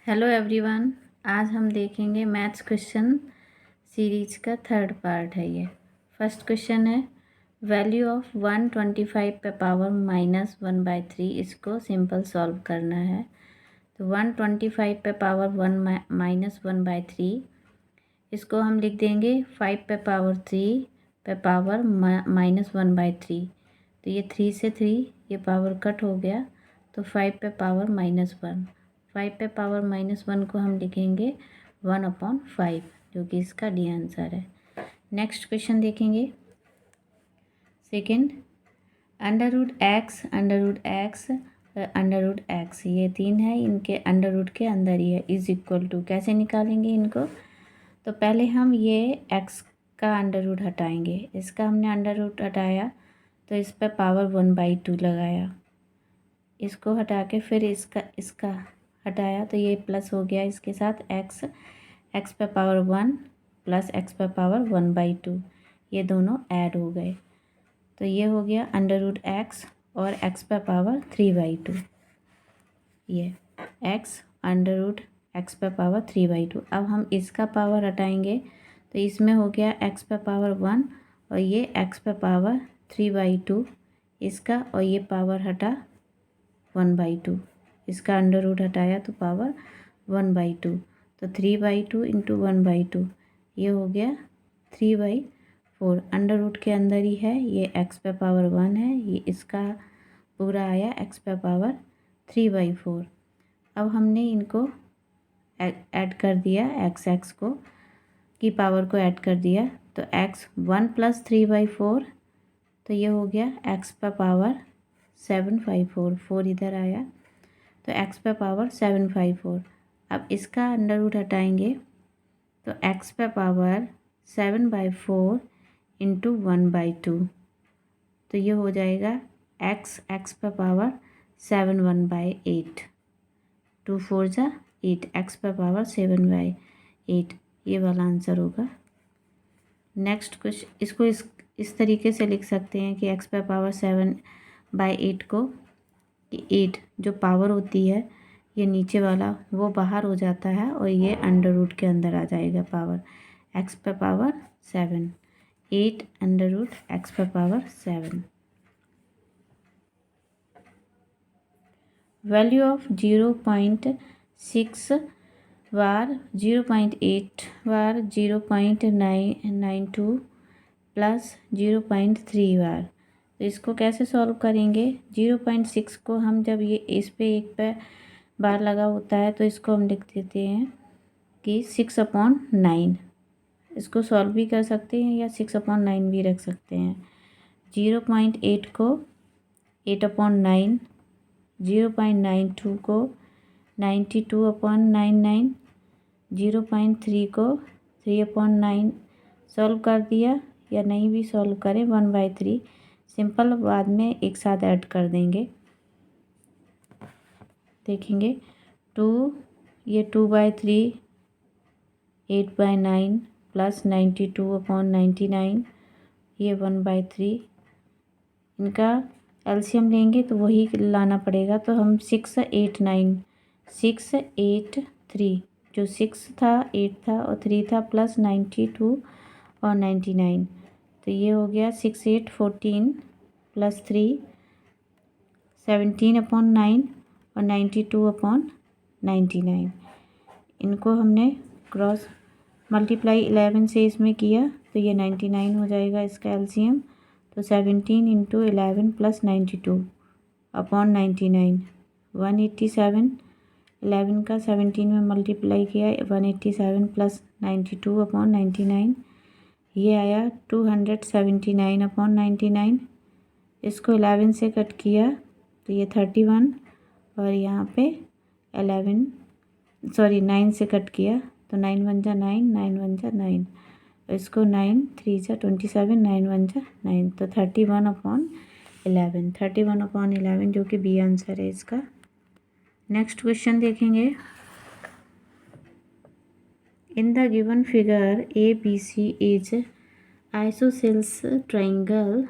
Hello everyone. आज हम देखेंगे मैथ्स क्वेश्चन सीरीज का थर्ड पार्ट है ये। फर्स्ट क्वेश्चन है वैल्यू ऑफ 125 पे पावर -1/3। इसको सिंपल सॉल्व करना है। तो 125 पे पावर 1 - 1/3 इसको हम लिख देंगे 5 पे पावर 3 पे पावर -1/3। तो ये 3 से 3 ये पावर कट हो गया, तो 5 पे पावर -1। 5 पे पावर -1 को हम लिखेंगे 1/5, जो कि इसका डी आंसर है। नेक्स्ट क्वेश्चन देखेंगे। सेकंड, √x √x ये 3 है, इनके अंडर रूट के अंदर ही है, इज इक्वल टू। कैसे निकालेंगे इनको? तो पहले हम ये x का अंडर रूट हटाएंगे। इसका हमने अंडर रूट हटाया तो इस पर पावर 1/2 लगाया। इसको हटा के फिर इसका हटाया तो ये प्लस हो गया। इसके साथ x पे पावर 1 प्लस x पे पावर 1/2, ये दोनों ऐड हो गए। तो ये हो गया √x और x पे पावर 3/2। ये x पे पावर 3/2। अब हम इसका पावर हटाएंगे तो इसमें हो गया x पे पावर 1 और ये x पे पावर 3/2 इसका, और ये पावर हटा 1/2। इसका अंडर रूट हटाया तो पावर 1/2, तो 3/2 इंटू 1/2 ये हो गया 3/4। अंडर रूट के अंदर ही है, ये x पे पावर 1 है, ये इसका पूरा आया x पे पावर 3/4। अब हमने इनको ऐड कर दिया, x को की पावर को ऐड कर दिया, तो x 1 + 3/4, तो ये हो गया x पे पावर 7/4। 4 इधर आया तो x पे पावर 7/4। अब इसका अंडर रूट हटाएंगे तो x पे पावर 7/4 इंटू 1/2, तो ये हो जाएगा x पे पावर 7 1/8। 2 4 जा 8, x पे पावर 7/8, ये वाला आंसर होगा। नेक्स्ट क्वेश्चन, इसको इस तरीके से लिख सकते हैं कि x पे पावर 7/8 को 8 जो पावर होती है ये नीचे वाला वो बाहर हो जाता है और ये अंडर रूट के अंदर आ जाएगा पावर। x पे पावर 7, 8 अंडर रूट x पे power 7। Value of 0.6 bar 0.8 bar 0.992 plus 0.3 बार। तो इसको कैसे सॉल्व करेंगे? 0.6 को हम जब ये इस पे एक पे बार लगा होता है तो इसको हम लिख देते हैं कि 6/9। इसको सॉल्व भी कर सकते हैं या 6/9 भी रख सकते हैं। 0.8 को 8/9, 0.92 को 92/99, 0.3 को 3/9। सॉल्व कर दिया या नहीं भी सॉल्व करें 1/3 सिंपल, बाद में एक साथ ऐड कर देंगे। देखेंगे 2, ये 2/3, 8/9 प्लस 92/99, ये 1/3। इनका एलसीएम लेंगे तो वही लाना पड़ेगा, तो हम 683 जो 6 था 8 था और 3 था प्लस 92 और 99, तो ये हो गया 6/8 प्लस 3 17/9 और 92/99। इनको हमने क्रॉस मल्टीप्लाई 11 से इसमें किया तो ये 99 हो जाएगा इसका एलसीएम। तो 17 इंटू 11 प्लस 92/99 187। 11 का 17 में मल्टीप्लाई किया 187 प्लस 92/99, ये आया 279/99। इसको 11 से कट किया तो ये 31 और यहाँ पे 9 से कट किया तो 9 1 जा 9, 9 1 जा 9, इसको 9 3 जा 27, 9 1 जा 9, तो 31/11। 31/11 जो कि बी आंसर है इसका। नेक्स्ट क्वेश्चन देखेंगे। In the given figure ABC is isosceles triangle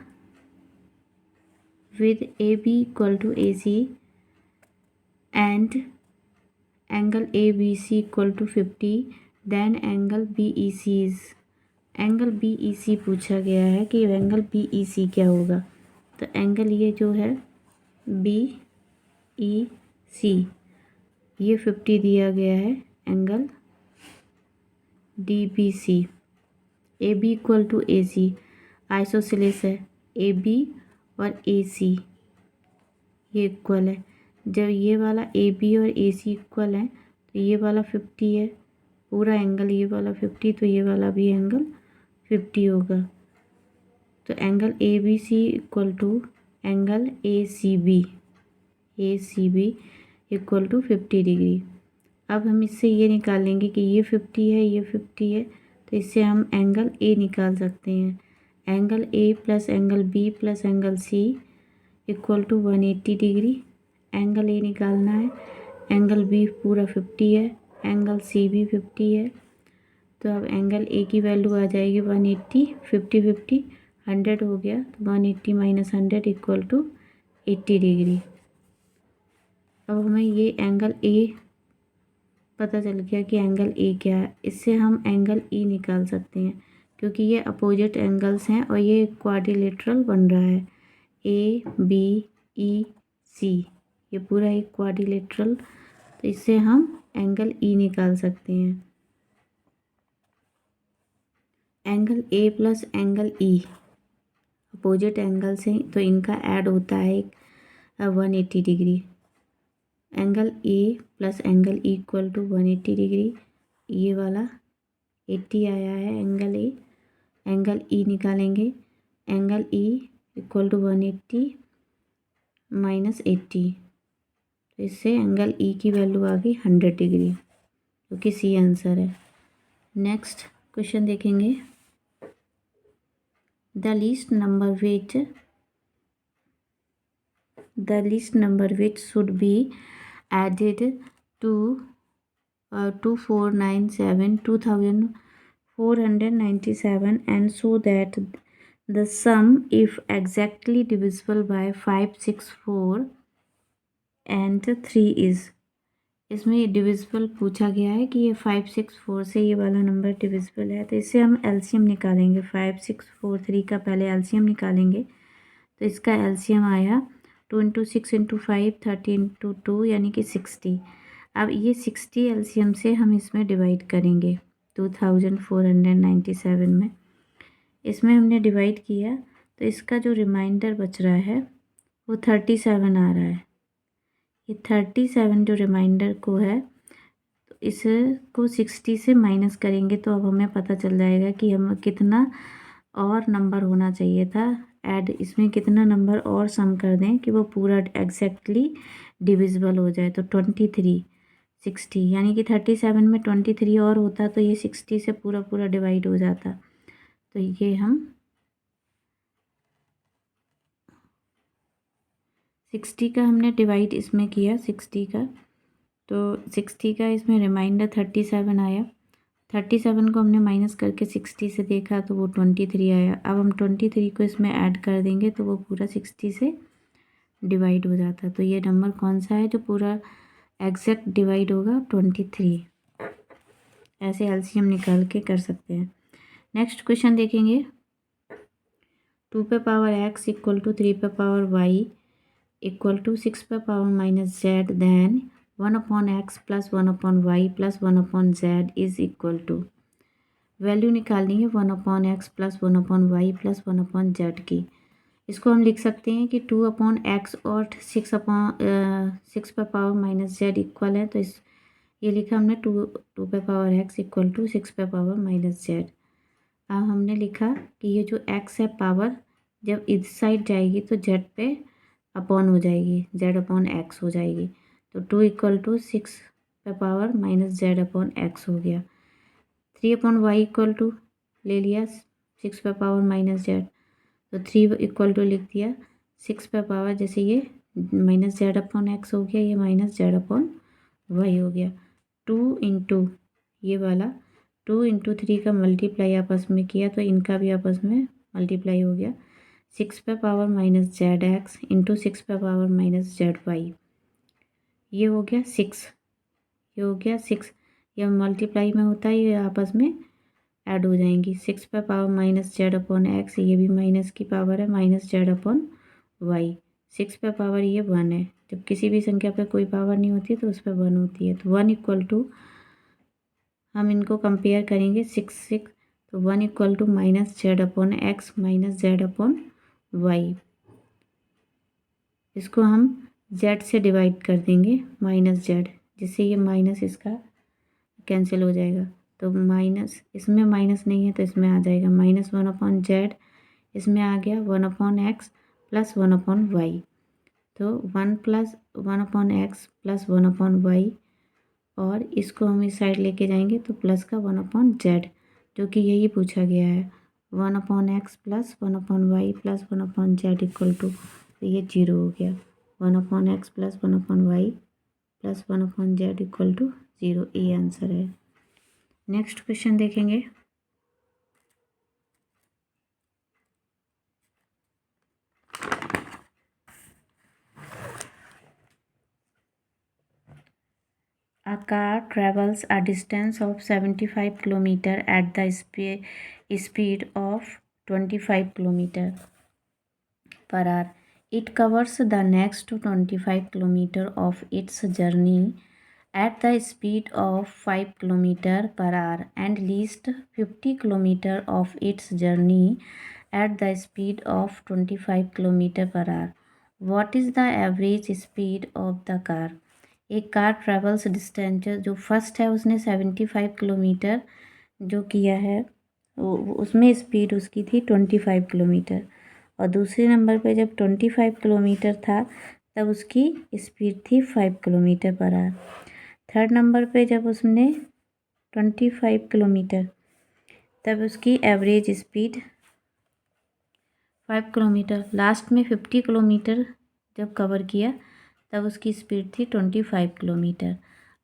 with AB equal to AC and angle A B C equal to 50, then angle B E C is, angle B E C पूछा गया है कि angle B E सी क्या होगा। तो angle ये जो है बी ई सी, ये 50 दिया गया है, angle D B C, A B equal to A C, isosceles है, ए बी और ए सी ये इक्वल है। जब ये वाला ए बी और ए सी इक्वल है तो ये वाला 50 है, पूरा एंगल ये वाला 50, तो ये वाला भी एंगल 50 होगा। तो angle A B C equal to angle A C B equal to 50 degree. अब हम इससे ये निकालेंगे कि ये 50 है, ये 50 है, तो इससे हम एंगल ए निकाल सकते हैं। Angle A plus angle B plus angle C equal to 180 degree. Angle A निकालना है, एंगल बी पूरा 50 है, एंगल सी भी 50 है, तो अब एंगल ए की वैल्यू आ जाएगी 180, 50 50 100 हो गया, तो 180 माइनस 100 इक्वल टू 80 डिग्री। अब हमें ये एंगल ए पता चल गया कि एंगल ए क्या है। इससे हम एंगल ई निकाल सकते हैं क्योंकि ये अपोजिट एंगल्स हैं और ये क्वाड्रिलेटरल बन रहा है। ए बी ई सी ये पूरा एक क्वाड्रिलेटरल, तो इससे हम एंगल ई निकाल सकते हैं। Angle A plus angle E opposite angles हैं तो इनका ऐड होता है 180 degree. Angle A plus angle E equal to 180 degree, ये वाला 80 आया है एंगल ए। एंगल ई निकालेंगे, angle E equal to 180 minus 80, तो इससे एंगल ई की वैल्यू आ गई 100 डिग्री, जो कि सी आंसर है। नेक्स्ट क्वेश्चन देखेंगे। The least number which should be added to 2497 2497 and so that the sum if exactly divisible by 564 and 3 is, इसमें divisible पूछा गया है कि ये 564 से ये वाला नंबर डिविजिबल है, तो इससे हम एलसीएम निकालेंगे। 5643 का पहले एलसीएम निकालेंगे, तो इसका एलसीएम आया 2 इंटू 6 इंटू 5 30 इंटू 2 यानी कि 60। अब ये 60 एलसीएम से हम इसमें डिवाइड करेंगे 2497 में। इसमें हमने डिवाइड किया तो इसका जो रिमाइंडर बच रहा है वो 37 आ रहा है। ये 37 जो रिमाइंडर को है तो इसको 60 से माइनस करेंगे तो अब हमें पता चल जाएगा कि हम कितना और नंबर होना चाहिए था ऐड, इसमें कितना नंबर और सम कर दें कि वो पूरा एग्जैक्टली डिविजिबल हो जाए। तो 23 60 यानी कि 37 में 23 और होता तो ये 60 से पूरा पूरा डिवाइड हो जाता। तो ये हम 60 का हमने डिवाइड इसमें किया 60 का, तो 60 का इसमें रिमाइंडर 37 आया। 37 को हमने माइनस करके 60 से देखा तो वो 23 आया। अब हम 23 को इसमें ऐड कर देंगे तो वो पूरा 60 से डिवाइड हो जाता। तो ये नंबर कौन सा है जो पूरा एग्जैक्ट डिवाइड होगा? 23। ऐसे एलसीएम निकाल के कर सकते हैं। नेक्स्ट क्वेश्चन देखेंगे। 2 पे पावर x इक्वल टू 3 पे पावर y इक्वल टू 6 पे power minus z then 1/x plus 1/y plus 1/z is equal to, value निकालनी है 1/x plus 1/y plus 1/z की। इसको हम लिख सकते हैं कि 2/x और 6 पे पावर माइनस z इक्वल है, तो इस ये लिखा हमने 2 पे पावर x इक्वल टू 6 पे पावर माइनस z। अब हमने लिखा कि ये जो x है पावर जब इस साइड जाएगी तो z पे अपॉन हो जाएगी, z/x हो जाएगी। तो 2 इक्वल टू 6 पे पावर माइनस z/x हो गया। 3/y इक्वल टू ले लिया 6 पे पावर माइनस z, तो 3 इक्वल टू लिख दिया 6 पे पावर, जैसे ये माइनस z/x हो गया, ये माइनस z/y हो गया। 2 इंटू ये वाला 2 इंटू 3 का मल्टीप्लाई आपस में किया तो इनका भी आपस में मल्टीप्लाई हो गया। 6 पे पावर माइनस zx इंटू 6 पे पावर माइनस zy, ये हो गया 6, ये हो गया 6, ये मल्टीप्लाई में होता है, ये आपस में ऐड हो जाएंगी। 6 पे power minus Z upon x, ये भी माइनस की पावर है, माइनस जेड अपॉन वाई। 6 पे पावर ये 1 है, जब किसी भी संख्या पे कोई पावर नहीं होती तो उस पर 1 होती है। तो 1 इक्वल टू, हम इनको कंपेयर करेंगे 6 तो 1 equal to minus Z upon X minus Z upon Y. इसको हम जेड से डिवाइड कर देंगे माइनस जेड, जिससे ये माइनस इसका कैंसिल हो जाएगा। तो माइनस, इसमें माइनस नहीं है तो इसमें आ जाएगा माइनस 1 अपॉन जेड, इसमें आ गया 1 upon X plus 1 upon Y. तो 1 plus 1 upon X plus 1 upon Y, और इसको हम इस साइड लेके जाएंगे तो प्लस का 1 अपॉन जेड, जो कि यही पूछा गया है। 1 upon X plus 1 upon Y plus 1 upon Z equal to, तो ये 0 हो गया। 1 upon X plus 1 upon Y plus 1 upon Z equal to 0, ये आंसर है। नेक्स्ट क्वेश्चन देखेंगे। A car travels a distance of 75 km at the speed of 25 km per hour. It covers the next 25 km of its journey at the speed of 5 km per hour and least 50 km of its journey at the speed of 25 km per hour. What is the average speed of the car? एक car travels distance, जो first है उसने 75 kilometre जो किया है, उसमें speed उसकी थी 25 किलोमीटर, और दूसरे नंबर पे जब 25 किलोमीटर था तब उसकी स्पीड थी 5 kilometre per hour. Third number पे जब उसने 25 किलोमीटर, तब उसकी एवरेज स्पीड 5 किलोमीटर, लास्ट में 50 किलोमीटर जब कवर किया तब उसकी स्पीड थी 25 किलोमीटर।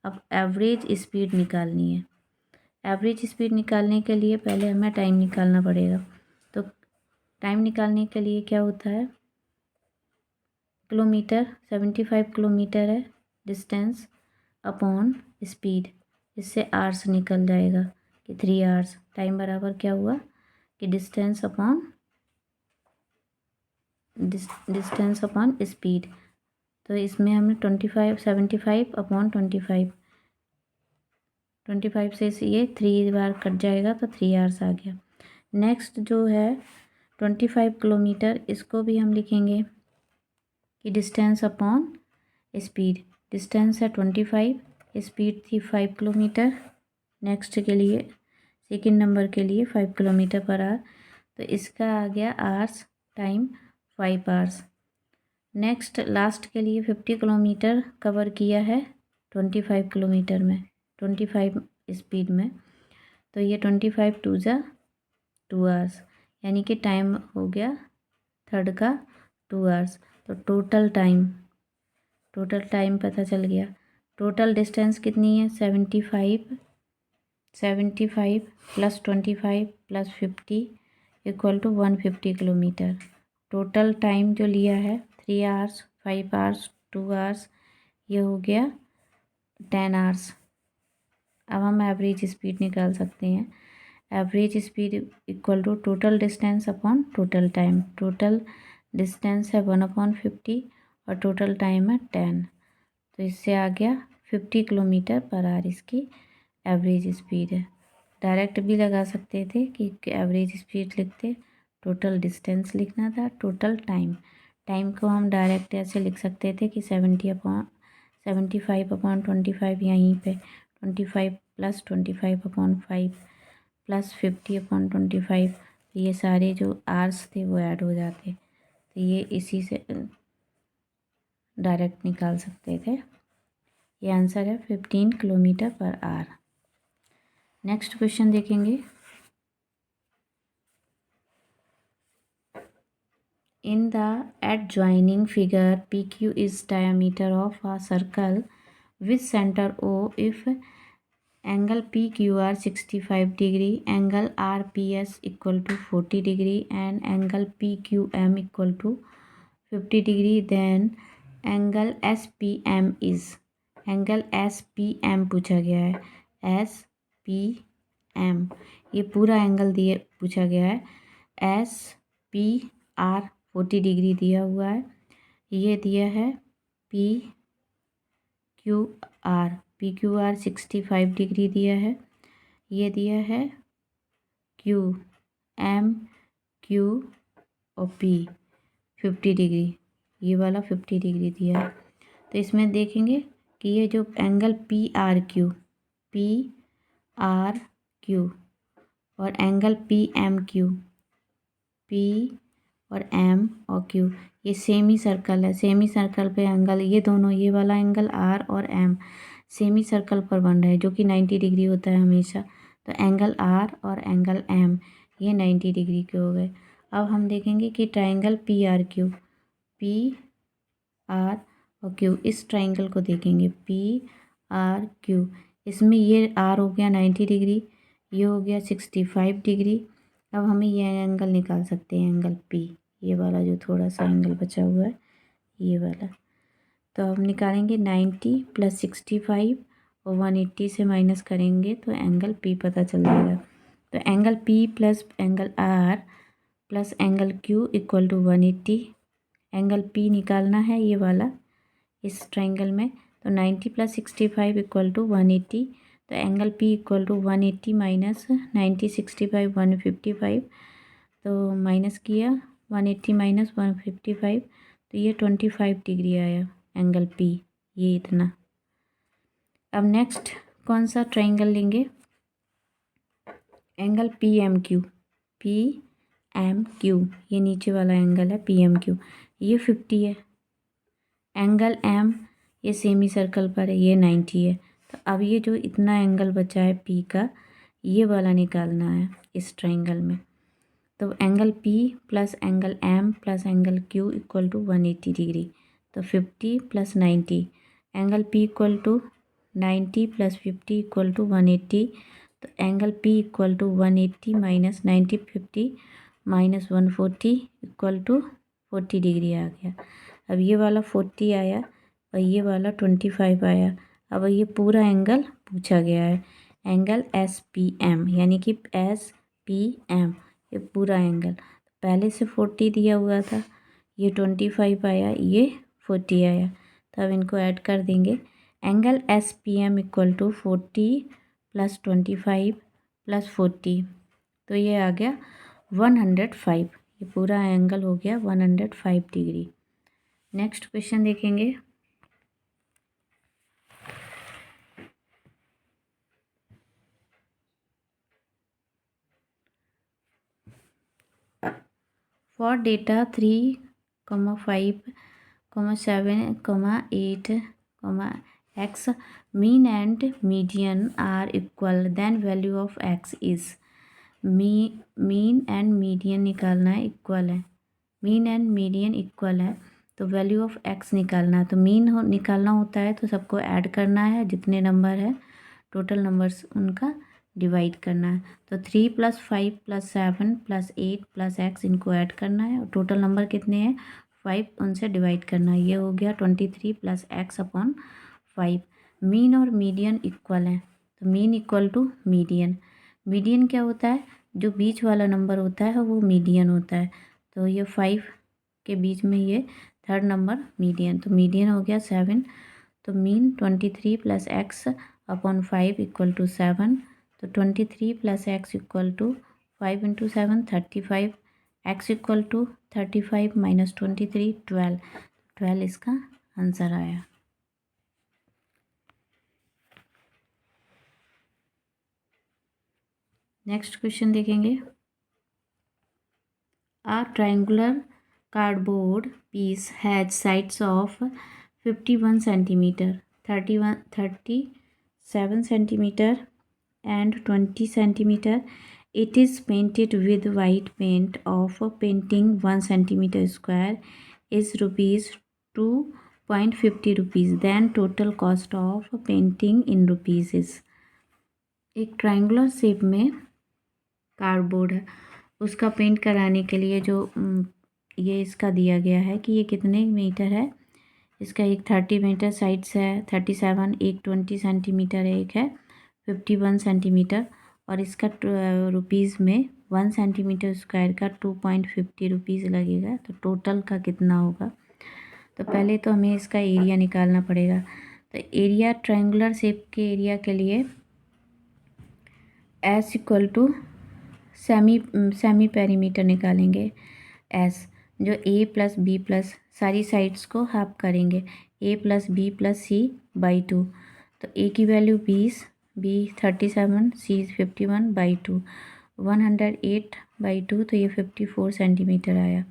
अब एवरेज स्पीड निकालनी है। एवरेज स्पीड निकालने के लिए पहले हमें टाइम निकालना पड़ेगा। तो टाइम निकालने के लिए क्या होता है, किलोमीटर, 75 किलोमीटर है डिस्टेंस अपॉन स्पीड, इससे आवर्स निकल जाएगा कि 3 आवर्स। टाइम बराबर क्या हुआ कि डिस्टेंस अपॉन स्पीड। तो इसमें हमने 75 अपॉन 25 से ये 3 बार कट जाएगा तो 3 आवर्स आ गया। नेक्स्ट जो है 25 किलोमीटर, इसको भी हम लिखेंगे कि डिस्टेंस अपॉन स्पीड। डिस्टेंस है 25, स्पीड थी 5 किलोमीटर। नेक्स्ट के लिए, सेकंड नंबर के लिए 5 किलोमीटर पर आवर, तो इसका आ गया hours, time 5 hours. Next last के लिए 50 किलोमीटर कवर किया है 25 किलोमीटर में, 25 स्पीड में, तो ये 25 टू जा 2 आवर्स, यानी कि टाइम हो गया थर्ड का 2 आवर्स। तो टोटल टाइम पता चल गया। टोटल डिस्टेंस कितनी है, 75 plus 25 plus 50 equal to 150 kilometre. Total time जो लिया है 3 आवर्स, 5 आवर्स, 2 आवर्स, ये हो गया 10 आवर्स। अब हम एवरेज स्पीड निकाल सकते हैं। Average speed equal to total distance upon total time. Total distance है 1/50 और टोटल टाइम है 10, तो इससे आ गया 50 किलोमीटर पर आवर इसकी एवरेज स्पीड है। डायरेक्ट भी लगा सकते थे कि एवरेज स्पीड लिखते, टोटल डिस्टेंस लिखना था, टोटल टाइम को हम डायरेक्ट ऐसे लिख सकते थे कि 75/25 यहीं पे 25 प्लस 25/5 प्लस 50/25, ये सारे जो आवर्स थे वो ऐड हो जाते, तो ये इसी से डायरेक्ट निकाल सकते थे। ये आंसर है 15 kilometre per hour. Next question देखेंगे। In the adjoining figure, PQ is diameter of a circle with center O. If angle PQR 65 degree, angle RPS equal to 40 degree and angle PQM equal to 50 degree, then angle SPM is angle S P M पूछा गया है, S P M, ये पूरा angle दिए पूछा गया है। S P R 40 degree दिया हुआ है, ये दिया है पी क्यू आर 65 डिग्री दिया है, ये दिया है क्यू एम क्यू और पी 50 डिग्री, ये वाला 50 डिग्री दिया है। तो इसमें देखेंगे कि ये जो एंगल पी आर क्यू और angle P M Q, P और एम और क्यू, ये सेमी सर्कल है। सेमी सर्कल पे एंगल, ये दोनों, ये वाला एंगल आर और एम सेमी सर्कल पर बन रहे हैं, जो कि 90 डिग्री होता है हमेशा। तो एंगल आर और एंगल एम ये 90 डिग्री के हो गए। अब हम देखेंगे कि ट्राइंगल पी आर और क्यू, इस ट्राइंगल को देखेंगे पी आर क्यू, इसमें ये आर हो गया 90 डिग्री, ये हो गया 65 डिग्री। अब हमें ये एंगल निकाल सकते हैं, एंगल पी, ये वाला जो थोड़ा सा एंगल बचा हुआ है ये वाला। तो हम निकालेंगे 90 + 65 और 180 से माइनस करेंगे तो एंगल पी पता चल जाएगा। तो angle P plus angle R plus angle Q equal to 180। Angle P निकालना है ये वाला इस ट्राइंगल में, तो 90 + 65 इक्वल टू 180। तो angle P equal to 180 minus 90 65 155, तो माइनस किया 180 माइनस 155, तो ये 25 डिग्री आया एंगल पी, ये इतना। अब नेक्स्ट कौन सा ट्राइंगल लेंगे, एंगल पी एम क्यू, ये नीचे वाला एंगल है पी एम क्यू, ये 50 है। एंगल एम ये सेमी सर्कल पर है, ये 90 है। तो अब ये जो इतना एंगल बचा है पी का, ये वाला निकालना है इस ट्राइंगल में। तो angle P plus angle M plus angle Q equal to 180 degree. तो 50 + 90, angle P equal to 90 + 50 equal to 180। तो angle P equal to 180 minus 90 50 minus 140 equal to 40 degree आ गया। अब ये वाला 40 आया और ये वाला 25 आया। अब ये पूरा एंगल पूछा गया है, एंगल एस पी एम, यानी कि एस पी एम, ये पूरा एंगल। पहले से 40 दिया हुआ था, ये 25 आया, ये 40 आया, तो अब इनको ऐड कर देंगे। Angle S P M equal to 40 + 25 + 40, तो ये आ गया 105। ये पूरा एंगल हो गया 105 डिग्री। नेक्स्ट क्वेश्चन देखेंगे, for data 3, 5, 7, 8, x, mean and median are equal, then value of x is। Mean and median निकालना है, इक्वल है, मीन एंड मीडियन इक्वल है, तो वैल्यू ऑफ एक्स निकालना है। तो निकालना होता है तो सबको ऐड करना है, जितने नंबर है टोटल नंबर्स उनका डिवाइड करना है। तो 3 + 5 + 7 + 8 + x, इनको ऐड करना है और टोटल नंबर कितने हैं 5, उनसे डिवाइड करना है। ये हो गया 23 + x/5। मीन और मीडियन इक्वल है, तो mean equal to median. Median क्या होता है, जो बीच वाला नंबर होता है वो मीडियन होता है। तो ये 5 के बीच में ये थर्ड नंबर मीडियन, तो मीडियन हो गया 7। तो मीन 23 + x/5 इक्वल टू 7। तो 23 + x equal to 5 × 7 35, x equal to 35 minus 23 12 इसका आंसर आया। नेक्स्ट क्वेश्चन देखेंगे, A triangular cardboard piece has sides of 51 centimeter, 37 centimeter and 20 centimeter. It is painted with white paint of painting 1 centimeter square is rupees 2.50 rupees. Then total cost of painting in rupees is। एक triangular shape में cardboard है, उसका paint कराने के लिए जो ये इसका दिया गया है कि ये कितने मीटर है, इसका एक 30 मीटर साइड्स है, 37, एक 20 सेंटीमीटर है, एक है 51 सेंटीमीटर, और इसका रुपीज़ में 1 सेंटीमीटर स्क्वायर का 2.50 रुपीज़ लगेगा। तो टोटल का कितना होगा? तो पहले तो हमें इसका एरिया निकालना पड़ेगा। तो एरिया ट्रायंगुलर शेप के एरिया के लिए S equal to semi perimeter निकालेंगे। एस जो ए प्लस बी प्लस सारी साइड्स को हाफ करेंगे, A plus B plus C by 2। तो ए की वैल्यू 20, बी 37, सी 51/2, 108/2, तो ये 54 सेंटीमीटर आया।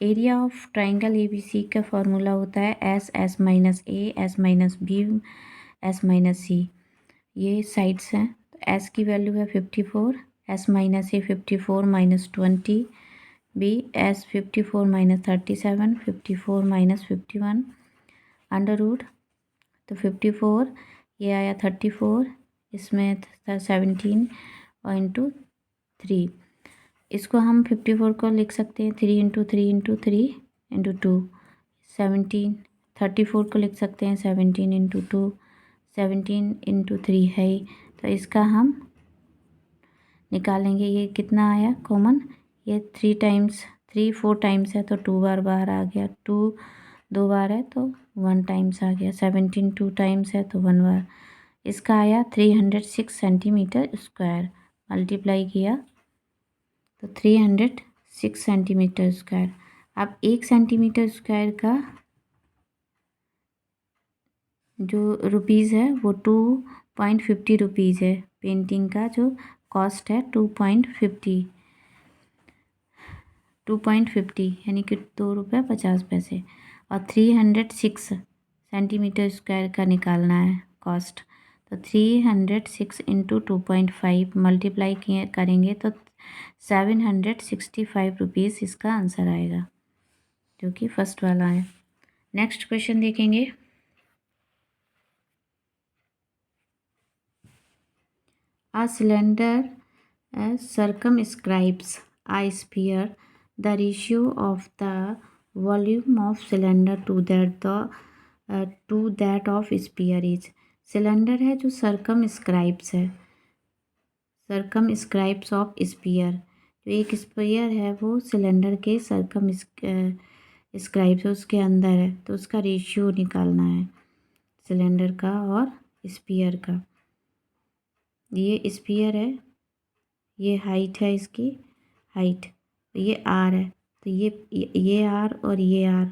Area of triangle A B C का फॉर्मूला होता है S minus A, S minus B, S minus C. ये साइड्स हैं, तो एस की वैल्यू है 54, S minus A 54 minus 20, B S 54 minus 37, 54 minus 51 under root. तो 54 ये आया 34, इसमें 17 और इंटू 3। इसको हम 54 को लिख सकते हैं 3 इंटू 3 इंटू 3 इंटू 2। 17 34 को लिख सकते हैं 17 इंटू 2, 17 इंटू 3 है ही। तो इसका हम निकालेंगे, ये कितना आया कॉमन, ये 4 टाइम्स है तो 2 बार बाहर आ गया, 2 2 बार है तो 1 टाइम्स आ गया, 17 2 टाइम्स है तो 1 बार। इसका आया 306 सेंटीमीटर स्क्वायर, मल्टीप्लाई किया तो 306 सेंटीमीटर स्क्वायर। अब 1 सेंटीमीटर स्क्वायर का जो रुपीज़ है वो 2.50 रुपीज़ है। पेंटिंग का जो कॉस्ट है 2.50 यानी कि 2 रुपये 50 पैसे। और 306 सेंटीमीटर स्क्वायर का निकालना है कॉस्ट। तो 306 इंटू 2.5 मल्टीप्लाई किए करेंगे तो 765 रुपीज़ इसका आंसर आएगा, जो कि फर्स्ट वाला है। नेक्स्ट क्वेश्चन देखेंगे। A cylinder circumscribes a sphere. The ratio of the volume of cylinder to that of sphere is। Cylinder है जो सर्कमस्क्राइब्स है, सर्कमस्क्राइब्स ऑफ स्पीयर। जो एक स्पीयर है वो सिलेंडर के सर्कमस्क्राइब्स उसके अंदर है, तो उसका रेशियो निकालना है सिलेंडर का और स्पीयर का। ये स्पीयर है, ये हाइट है इसकी, हाइट ये आर है, तो ये आर और ये आर,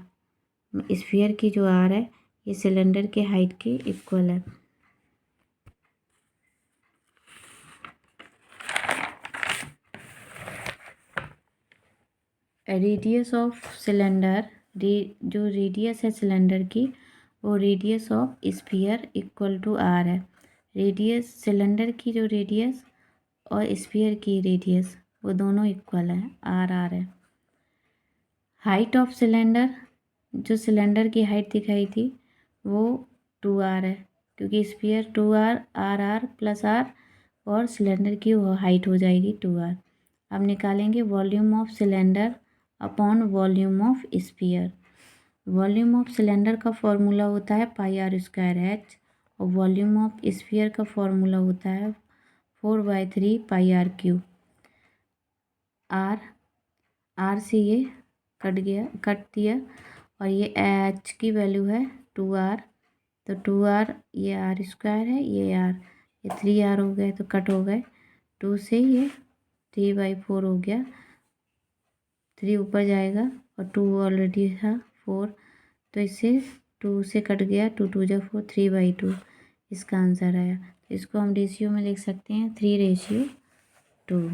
स्फीयर की जो आर है ये सिलेंडर के हाइट के इक्वल है। रेडियस ऑफ सिलेंडर, जो रेडियस है सिलेंडर की वो radius of sphere equal to R है। रेडियस सिलेंडर की जो रेडियस और स्फीयर की रेडियस वो दोनों इक्वल है, आर आर है। हाइट ऑफ सिलेंडर, जो सिलेंडर की हाइट दिखाई थी वो 2r है, क्योंकि sphere 2r, R plus R, और सिलेंडर की वो हाइट हो जाएगी 2r। अब निकालेंगे volume of cylinder upon volume of sphere. Volume of cylinder का फॉर्मूला होता है πr²h, और वॉल्यूम ऑफ स्फीयर का फॉर्मूला होता है 4/3 πr³। आर से ये कट दिया, और ये एच की वैल्यू है 2r, तो 2r ये r² है, ये 3r हो गए तो कट हो गए, 2 से ये 3/4 हो गया, 3 ऊपर जाएगा और 2 ऑलरेडी था 4, तो इससे 2 से कट गया, 2 2 जा 4, 3/2 इसका आंसर आया। तो इसको हम रेशियो में लिख सकते हैं 3:2।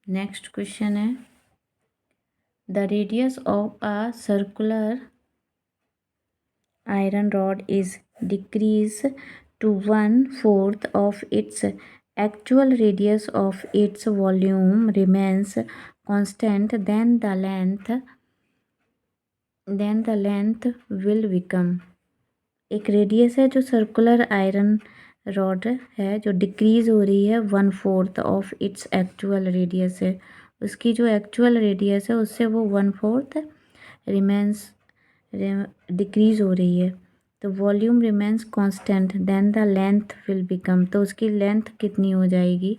नेक्स्ट क्वेश्चन है, the radius of a circular iron rod is decreased to 1/4 of its actual radius of its volume remains constant, then the length will become। एक रेडियस है जो सर्कुलर आयरन रॉड है जो डिक्रीज हो रही है 1/4 of its actual radius है, उसकी जो एक्चुअल रेडियस है उससे वो 1/4 रिमेंस डिक्रीज़ हो रही है, तो volume remains constant then the length will become, तो उसकी लेंथ कितनी हो जाएगी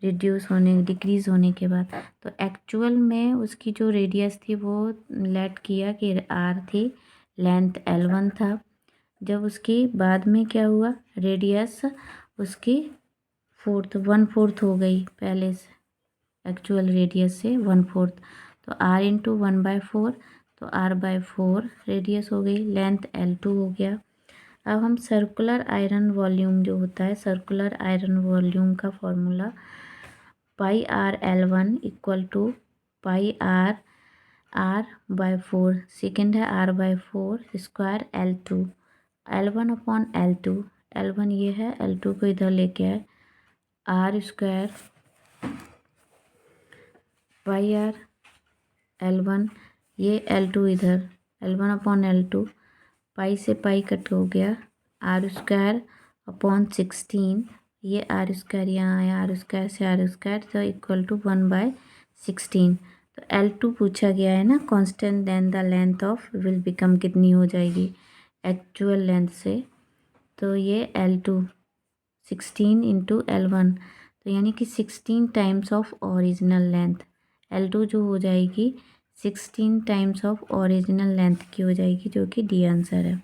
रिड्यूस होने डिक्रीज़ होने के बाद। तो एक्चुअल में उसकी जो रेडियस थी वो लेट किया कि आर थी, लेंथ L1 था। जब उसकी बाद में क्या हुआ, रेडियस उसकी 1/4 हो गई पहले से, एक्चुअल रेडियस से 1/4, तो R इंटू 1/4, तो R/4 रेडियस हो गई, लेंथ L2 हो गया। अब हम सर्कुलर आयरन वॉल्यूम जो होता है, सर्कुलर आयरन वॉल्यूम का formula pi R L1 equal to pi R/4, second है R/4 square L2, L1 upon L2, L1 ये है, L2 को इधर लेके आए, R square pi R L1, ये L2 इधर, L1 अपॉन L2, पाई से पाई कट हो गया, R स्क्वायर अपॉन 16, ये R स्क्वायर यहाँ आया, R स्क्वायर से R स्क्वायर, तो इक्वल टू 1/16। तो L2 पूछा गया है ना, constant, then the length of will become कितनी हो जाएगी एक्चुअल लेंथ से, तो ये L2 16 इंटू L1, तो यानी कि 16 times of original length, L2 जो हो जाएगी 16 टाइम्स ऑफ ओरिजिनल लेंथ की हो जाएगी, जो कि डी आंसर है।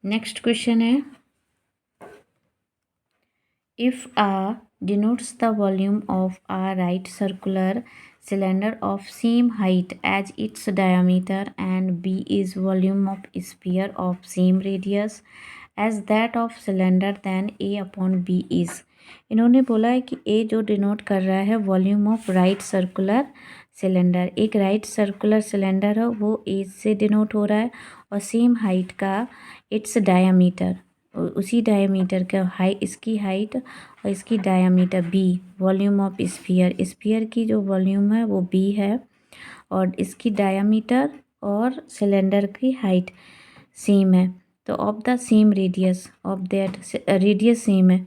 नेक्स्ट क्वेश्चन है, if A denotes the volume of a right circular cylinder of same height as its diameter and B is volume of sphere of same radius as that of cylinder, then A upon B is, इन्होंने बोला है कि A जो denote कर रहा है volume of right circular cylinder, एक right circular cylinder है वो A से डिनोट हो रहा है, और सेम हाइट का इट्स डायामीटर, उसी डायमीटर का इसकी हाइट और इसकी diameter B, volume of sphere, sphere की जो वॉल्यूम है वो बी है, और इसकी डायमीटर और सिलेंडर की हाइट सेम है, तो of the same radius of that, radius same है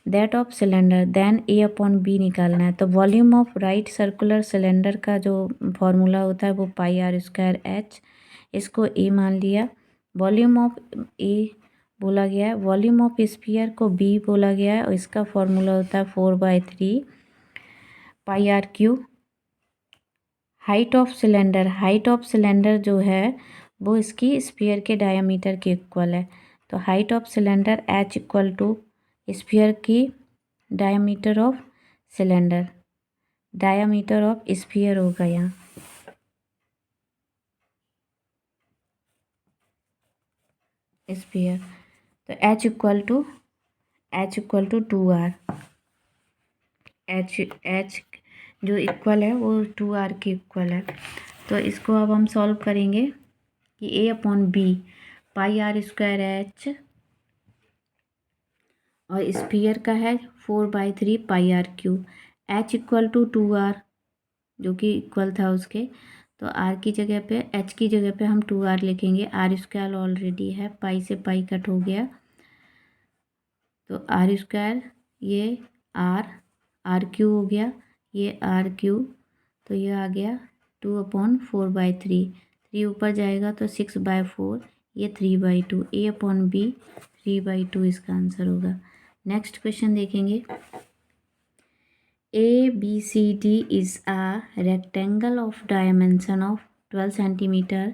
that of cylinder, then A upon B निकालना है। तो volume of right circular cylinder का जो फॉर्मूला होता है वो पाई आर स्क्वायर एच, इसको ए मान लिया, वॉल्यूम ऑफ ए बोला गया है, वॉल्यूम ऑफ स्फीयर को बी बोला गया है, और इसका फॉर्मूला होता है 4/3 pi r cube. Height of cylinder, height of cylinder जो है वो इसकी स्फीयर के डायमीटर के इक्वल है, तो height of cylinder H equal to sphere की diameter of cylinder, diameter of sphere होगा यहाँ, स्फीयर, तो H equal to 2R, H जो इक्वल है वो 2R के इक्वल है। तो इसको अब हम सॉल्व करेंगे कि A upon B pi r square H, और स्फीयर का है 4/3 pi r cube, H equal to 2R जो कि इक्वल था उसके, तो आर की जगह पे, एच की जगह पे हम 2R लिखेंगे, आर स्क्वायर ऑलरेडी है, पाई से पाई कट हो गया, तो आर स्क्वायर ये आर क्यू हो गया, ये आर क्यू, तो ये आ गया 2/4/3, 3 ऊपर जाएगा तो 6/4, ये 3/2, ए अपॉन बी 3/2 इसका आंसर होगा। नेक्स्ट क्वेश्चन देखेंगे, ABCD is a rectangle of dimension of 12 centimeter